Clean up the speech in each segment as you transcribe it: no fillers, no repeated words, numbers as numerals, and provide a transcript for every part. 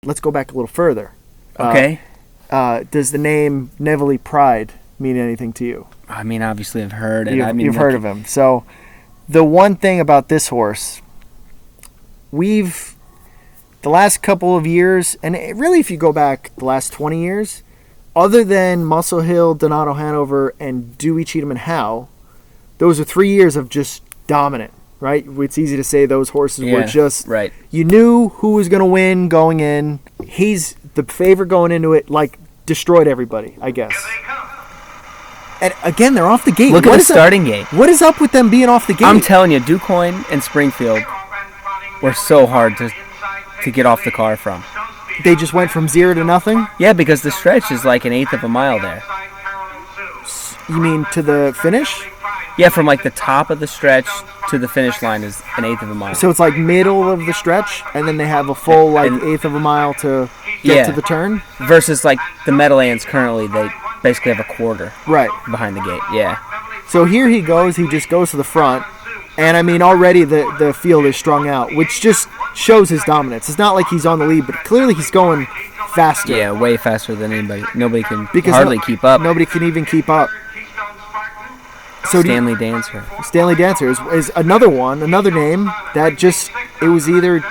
let's go back a little further. Okay. Does the name Nevele Pride mean anything to you? I mean, obviously I've heard it. You've heard of him. So the one thing about this horse, the last couple of years, and really if you go back the last 20 years, other than Muscle Hill, Donato Hanover, and Dewey, Cheatham, and Howe, those are 3 years of just dominant, right? It's easy to say those horses were just, right. You knew who was going to win going in. He's the favorite going into it, like destroyed everybody, I guess. And again, they're off the gate. Look at the starting gate. What is up with them being off the gate? I'm telling you, DuQuoin and Springfield were so hard to get off the car from. They just went from 0 to nothing? Yeah, because the stretch is like an eighth of a mile there. You mean to the finish? Yeah, from like the top of the stretch to the finish line is an eighth of a mile. So it's like middle of the stretch, and then they have a full eighth of a mile to get to the turn? Versus like the Meadowlands currently, they basically have a quarter behind the gate. Yeah. So here he goes. He just goes to the front. And, I mean, already the field is strung out, which just shows his dominance. It's not like he's on the lead, but clearly he's going faster. Yeah, way faster than anybody. Nobody can hardly keep up. Nobody can even keep up. So Stanley Dancer. Stanley Dancer is another name that just, it was either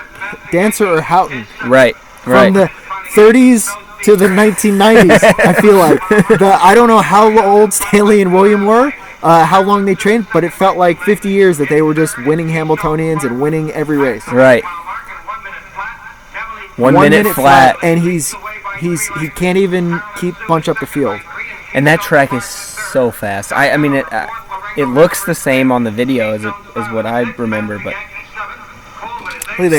Dancer or Houghton. Right. From the 30s to the 1990s, I feel like. I don't know how old Stanley and William were. How long they trained, but it felt like 50 years that they were just winning Hambletonians and winning every race. Right. 1 minute flat, and he can't even bunch up the field. And that track is so fast. I mean it looks the same on the video as what I remember, but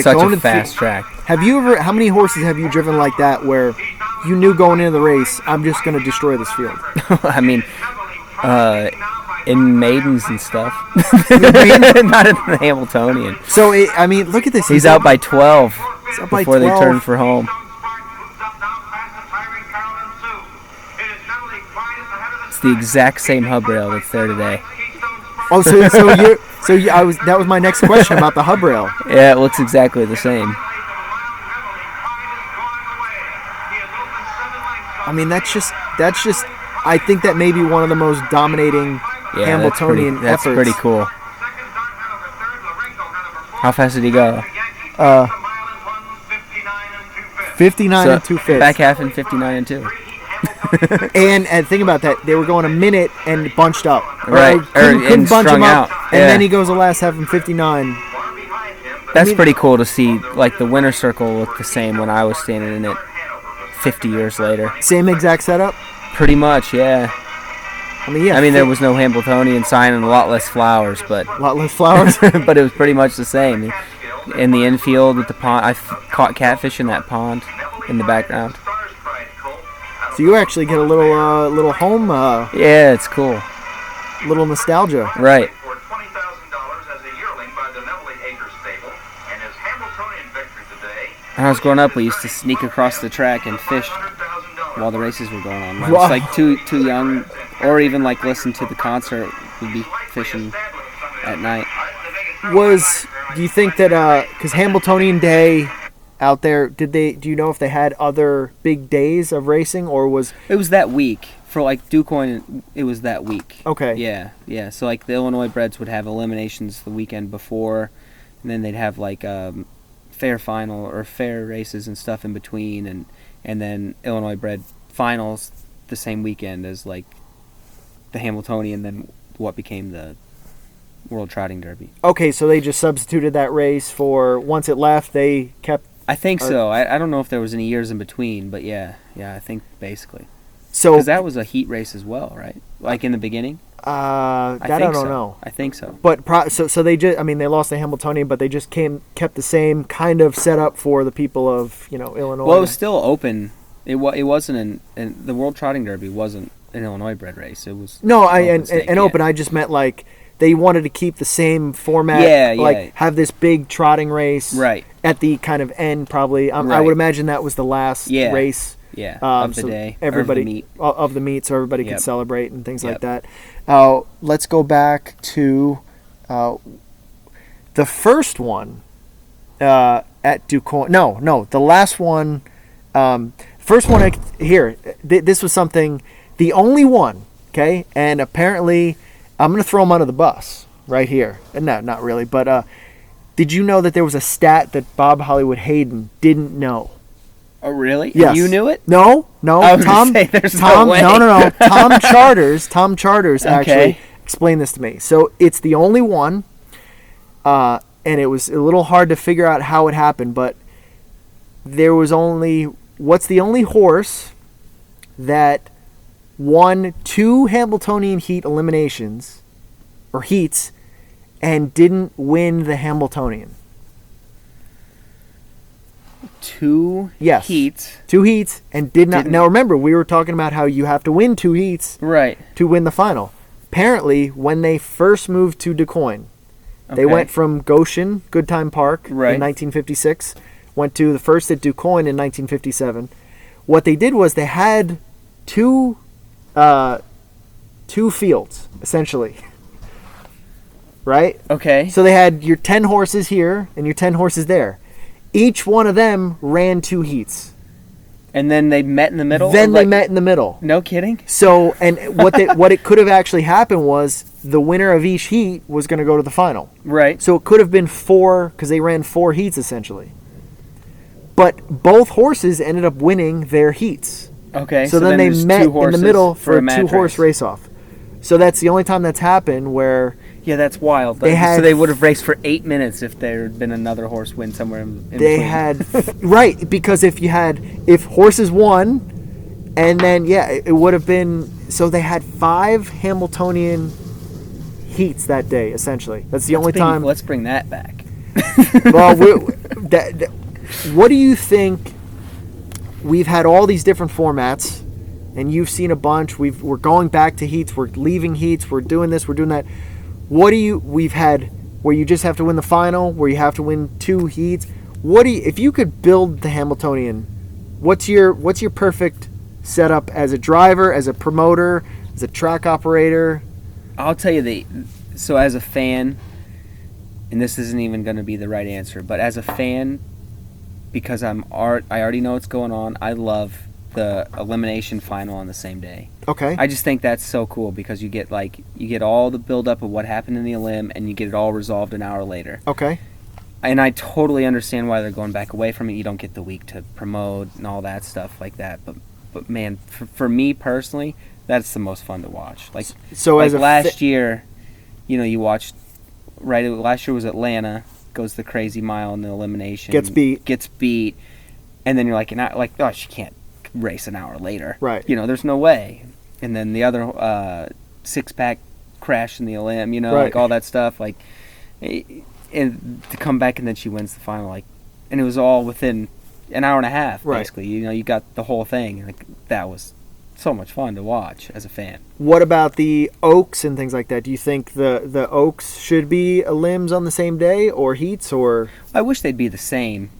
such a fast track. Have you ever? How many horses have you driven like that where you knew going into the race, I'm just going to destroy this field? I mean, in maidens and stuff. Not in the Hambletonian. So, I mean, look at this. He's out by 12 before they turn for home. It's the exact same hub rail that's there today. Oh, that was my next question about the hub rail. Yeah, it looks exactly the same. I mean, that's just. I think that may be one of the most dominating Hambletonian efforts. That's pretty cool. How fast did he go? 59 and 2/5. Back half in 59 and 2. and think about that. They were going a minute and bunched up. Right. Couldn't bunch him up. Out. And then he goes the last half in 59. That's pretty cool to see. Like the winner circle looked the same when I was standing in it 50 years later. Same exact setup? Pretty much, yeah. I mean, there was no Hambletonian sign and a lot less flowers, but a lot less flowers. But it was pretty much the same. In the infield with the pond, I caught catfish in that pond in the background. So you actually get a little home. Yeah, it's cool. Little nostalgia. Right. When I was growing up, we used to sneak across the track and fish while the races were going on. When I was like too young, or even like listen to the concert, we'd be fishing at night. Do you think that because Hambletonian Day out there, do you know if they had other big days of racing, or was it was that week for like DuQuoin? It was that week. Okay. Yeah. So like the Illinois breds would have eliminations the weekend before, and then they'd have like fair final or fair races and stuff in between, and then Illinois bred finals the same weekend as like the Hambletonian, then what became the World Trotting Derby. Okay, so they just substituted that race for once it left, they kept. I think so. I don't know if there was any years in between, but yeah, I think basically. So because that was a heat race as well, right? Like in the beginning. I don't know. I think so. But so they just, I mean, they lost the Hambletonian, but they just kept the same kind of setup for the people of Illinois. Well, it was still open. It wasn't and the World Trotting Derby wasn't an Illinois bred race. It was open. I just meant like they wanted to keep the same format. Yeah. Have this big trotting race. Right. At the kind of end, probably. Right. I would imagine that was the last race. Yeah. Of the day. Everybody of the meet, so everybody could celebrate and things like that. Let's go back to the first one at DuQuoin. No, the last one First one here. This was something, the only one. Okay, and apparently, I'm gonna throw him under the bus right here. No, not really, but did you know that there was a stat that Bob Hollywood Hayden didn't know? Oh, really? Yes. You knew it? No. I was Tom, gonna say, there's Tom, no way. no. Tom Charters Okay. actually explained this to me. So it's the only one, and it was a little hard to figure out how it happened, but there was what's the only horse that won 2 Hambletonian heat eliminations, or heats, and didn't win the Hambletonian? 2 Yes. heats. 2 heats, and did not. Didn't- Now remember, we were talking about how you have to win 2 heats Right. to win the final. Apparently, when they first moved to DuQuoin, they Okay. went from Goshen, Good Time Park, Right. in 1956, went to the first at DuQuoin in 1957. What they did was they had two fields, essentially. Right? Okay. So they had your 10 horses here and your 10 horses there. Each one of them ran 2 heats. And then they met in the middle? Then Or they like- met in the middle. No kidding? So, and what it could have actually happened was the winner of each heat was going to go to the final. Right. So it could have been 4, because they ran 4 heats essentially. But both horses ended up winning their heats. Okay. So then they there's met 2 in the horses middle for a match 2-horse race off. So that's the only time that's happened where Yeah, that's wild. They had- so they would have raced for 8 minutes if there had been another horse win somewhere in they between. had right, because if horses won, and then it would have been, so they had 5 Hambletonian heats that day essentially. That's the only time. Let's bring that back. Well, what do you think? We've had all these different formats, and you've seen a bunch. We're going back to heats. We're leaving heats. We're doing this. We're doing that. We've had where you just have to win the final, where you have to win 2 heats. If you could build the Hambletonian, what's your perfect setup as a driver, as a promoter, as a track operator? I'll tell you so as a fan, and this isn't even going to be the right answer, but as a fan, because I already know what's going on, I love the elimination final on the same day. Okay. I just think that's so cool because you get all the build up of what happened in the elim, and you get it all resolved an hour later. Okay. And I totally understand why they're going back away from it. You don't get the week to promote and all that stuff like that. But man, for me personally, that's the most fun to watch. Last year, you watched. Right, last year was Atlanta. Goes the crazy mile in the elimination. Gets beat. And then you're oh, she can't race an hour later. Right. There's no way. And then the other 6-pack crash in the elim. Right. All that stuff. And to come back and then she wins the final. And it was all within an hour and a half. Right. Basically. You got the whole thing. That was so much fun to watch as a fan. What about the Oaks and things like that? Do you think the Oaks should be limbs on the same day, or heats, or I wish they'd be the same,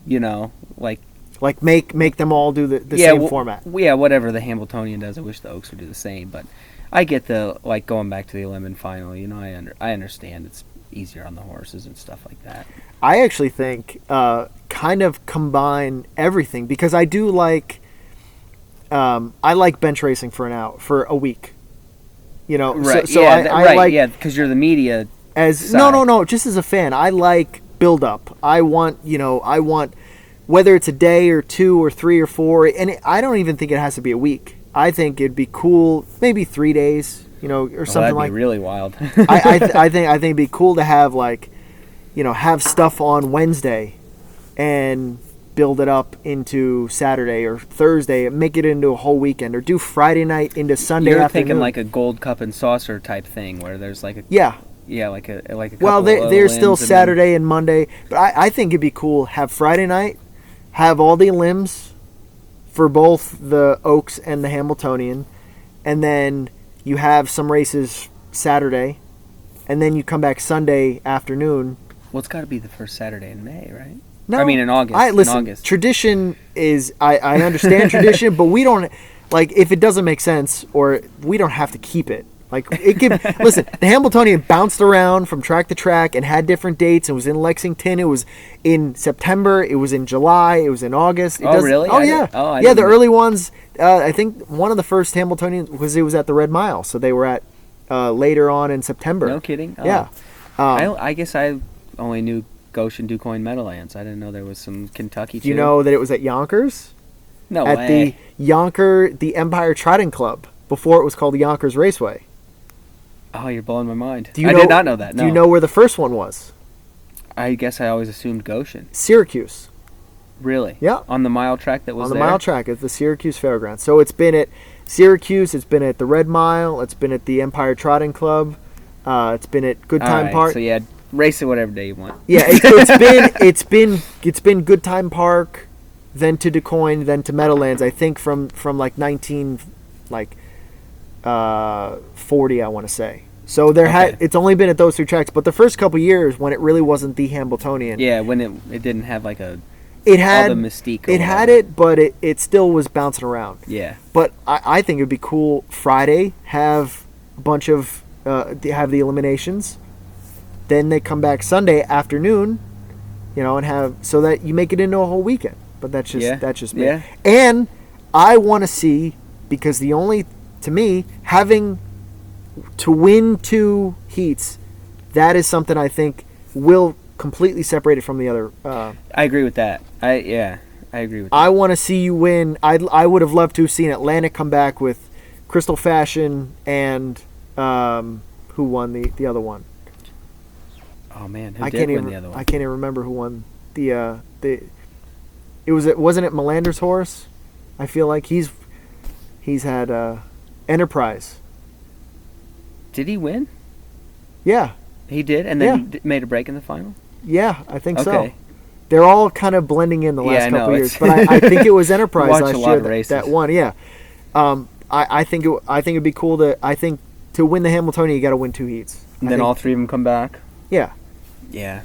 like make them all do the same format? Yeah, whatever the Hambletonian does, I wish the Oaks would do the same. But I get the going back to the elim final. I understand it's easier on the horses and stuff like that. I actually think kind of combine everything, because I do like. I like bench racing for a week. Right? So I like, because you're the media. As side. no, just as a fan, I like build up. I want whether it's a day or 2 or 3 or 4, and I don't even think it has to be a week. I think it'd be cool, maybe 3 days, or something that'd like. Be really wild. I think it'd be cool to have have stuff on Wednesday, and build it up into Saturday or Thursday, and make it into a whole weekend, or do Friday night into Sunday You're afternoon. thinking like a gold cup and saucer type thing, where there's like a like a couple well, they're still limbs and Saturday and Monday, but I think it'd be cool, have Friday night, have all the limbs for both the Oaks and the Hambletonian, and then you have some races Saturday, and then you come back Sunday afternoon. Well, it's got to be the first Saturday in May, right? No, I mean in August. Listen, in August. Tradition is I understand tradition, but we don't if it doesn't make sense, or we don't have to keep it. Like it could listen. The Hambletonian bounced around from track to track and had different dates. It was in Lexington. It was in September. It was in July. It was in August. Really? Oh yeah. I yeah. The didn't- early ones. I think one of the first Hambletonians was at the Red Mile. So they were at later on in September. No kidding. Oh. Yeah. I guess I only knew Goshen, DuQuoin, Meadowlands. I didn't know there was some Kentucky too. You know that it was at Yonkers. No at way. the Empire Trotting Club before it was called the Yonkers Raceway. Oh, you're blowing my mind. Do you I know, did not know that. No. Do you know where the first one was? I guess I always assumed Goshen. Syracuse. Really? Yeah. On the mile track that was On the there? mile track at the Syracuse Fairgrounds. So it's been at Syracuse, it's been at the Red Mile, it's been at the Empire Trotting Club, it's been at Good All Time right, Park. So yeah, race it whatever day you want. Yeah, it's been Good Time Park, then to DuQuoin, then to Meadowlands. I think from like 40, I want to say. So it's only been at those two tracks, but the first couple years when it really wasn't the Hambletonian. Yeah, when it didn't have like all the mystique. It had it, but it still was bouncing around. Yeah. But I think it would be cool Friday have a bunch of have the eliminations, then they come back Sunday afternoon, and have so that you make it into a whole weekend. But that's just me. Yeah. And I want to see, because to me, having to win 2 heats, that is something I think will completely separate it from the other. I agree with that. I agree with that. I want to see you win. I would have loved to have seen Atlantic come back with Crystal Fashion and who won the other one. Oh man, who did win the other one? I can't even remember who won the. Wasn't it Melander's horse? I feel like he's had Enterprise. Did he win? Yeah. He did, and then made a break in the final? Yeah, I think so. Okay. They're all kind of blending in the last couple years, but I think it was Enterprise Watch last a lot year of races. that won. Yeah, I think it'd be cool to win the Hambletonian. You got to win 2 heats. And then all 3 of them come back? Yeah. Yeah.